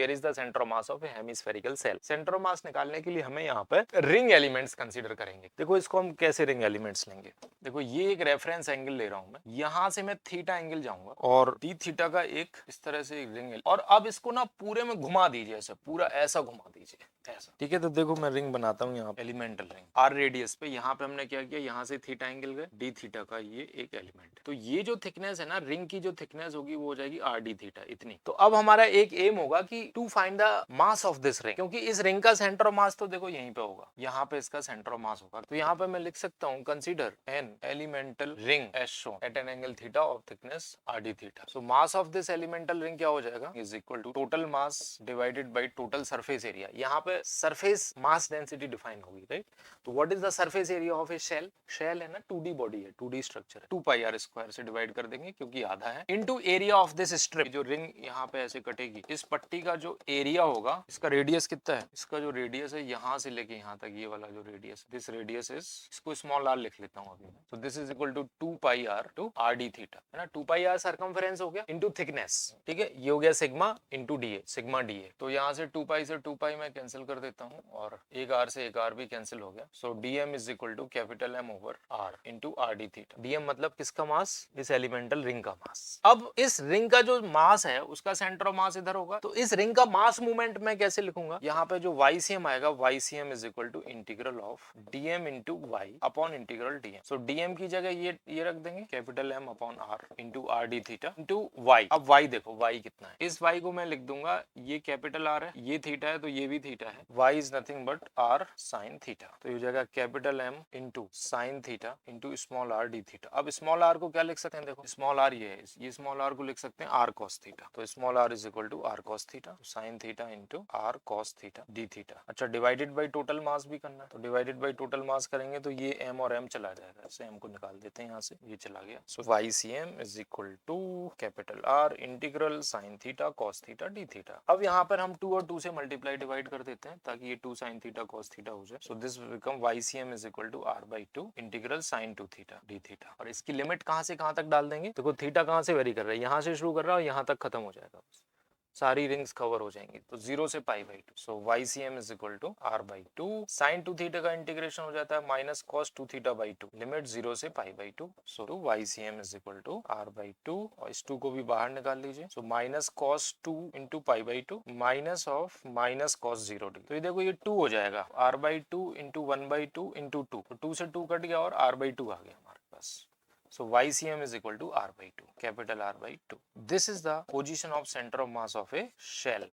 Where is the centre of mass of a hemispherical shell. Centre of mass निकालने के लिए हमें यहाँ पे रिंग एलिमेंट्स कंसीडर करेंगे। देखो इसको हम कैसे रिंग एलिमेंट्स लेंगे, देखो ये एक रेफरेंस एंगल ले रहा हूं मैं, यहां से मैं थीटा एंगल जाऊंगा और डी थीटा का एक इस तरह से एक रिंग, और अब इसको ना पूरे में घुमा दीजिए, ऐसे पूरा ऐसा घुमा दीजिए ऐसा, ठीक है। तो देखो मैं रिंग बनाता हूँ यहाँ एलिमेंटल रिंग आर रेडियस पे, यहाँ पे हमने क्या किया, यहाँ से थीटा एंगल गए, डी थीटा का ये एक एलिमेंट, तो ये जो थिकनेस है ना रिंग की, जो थिकनेस होगी वो हो जाएगी आर डी थीटा इतनी। तो अब हमारा एक एम होगा कि to find the mass of this ring, क्योंकि इस रिंग का सेंटर ऑफ मास तो देखो यहीं पे होगा, यहाँ पे इसका सेंटर ऑफ मास होगा। तो यहाँ पे मैं लिख सकता हूँ consider an elemental ring as shown at an angle theta of thickness r D theta. So mass of this elemental ring क्या हो जाएगा, is equal to total mass divided by total surface area. यहाँ पे surface mass density define होगी, right. तो what is the surface area of a shell, shell है ना 2D body है, 2D स्ट्रक्चर है, 2 पाई आर स्क्वायर से divide कर देंगे क्योंकि आधा है, into area of this strip, जो रिंग यहाँ पे ऐसे कटेगी, इस पट्टी का जो एरिया होगा, इसका रेडियस कितना है, इसका जो रेडियस है यहाँ से लेके यहाँ तक, ये वाला जो रेडियस, दिस रेडियस इज, इसको स्मॉल आर लिख लेता हूँ अभी। तो this is equal to 2 pi r two r D theta, है ना, 2 पाई आर सर्कमफेरेंस हो गया इनटू थिकनेस, ठीक है, ये हो गया sigma into D A, sigma D A. तो यहाँ से 2 पाई से 2 पाई मैं कैंसिल कर देता हूँ और एक आर से एक आर भी कैंसिल हो गया। So D M is equal to capital M over R into R D theta. D M मतलब किसका मास, इस एलिमेंटल रिंग का मास। अब इस रिंग का जो मास है उसका सेंटर ऑफ मास इधर होगा, तो इस रिंग का मास मूवमेंट मैं कैसे लिखूंगा, यहाँ पे जो YCM आएगा, YCM is equal to integral of dm into y upon integral dm। So dm की जगह ये रख देंगे capital M upon r into R D theta into y. अब y देखो y कितना है, इस y को मैं लिख दूंगा, ये कैपिटल R है, ये थीटा है तो ये भी थीटा है, y is nothing but r sine theta. तो ये हो जाएगा capital M into sine theta into small r D theta. अब स्मॉल r को क्या लिख सकते हैं, देखो स्मॉल r ये है, ये स्मॉल r को लिख सकते हैं r cos थीटा। तो small r is equal to r cos theta sine theta into r cos theta d theta. अच्छा डिवाइडेड बाई टोटल मास भी करना है, तो डिवाइडेड बाई टोटल मास करेंगे तो ये m और m चला जाएगा, इसे m को निकाल देते हैं यहाँ से, ये चला गया। So YCM is equal to capital R integral sine theta cos theta d theta. अब यहाँ पर हम 2 और 2 से मल्टीप्लाई डिवाइड कर देते हैं ताकि ये 2 साइन थीटा cos थीटा हो जाए। So this become YCM is equal to R by 2 integral sine 2 theta d theta. और इसकी लिमिट कहाँ से कहाँ तक डाल देंगे, देखो थीटा कहाँ से वेरी कर रहा है, यहाँ से शुरू कर रहा है और यहाँ तक खत्म हो जाएगा, सारी रिंग्स कवर हो जाएंगी। तो 0 से pi by 2। So YCM is equal to R by 2 sine 2 theta का इंटीग्रेशन हो जाता है minus cos 2 theta by 2, limit 0 से pi by 2। So YCM is equal to R by 2 और इस 2 को भी बाहर निकाल लीजिए। So minus cos 2 into pi by 2 minus of minus cos 0 d. तो ये देखो ये 2 हो जाएगा, R by 2 into 1 by 2 into 2, तो 2 से 2 कट गया और R बाई 2 आ गया हमारे पास। So YCM is equal to R by 2, capital R by 2. This is the position of center of mass of a shell.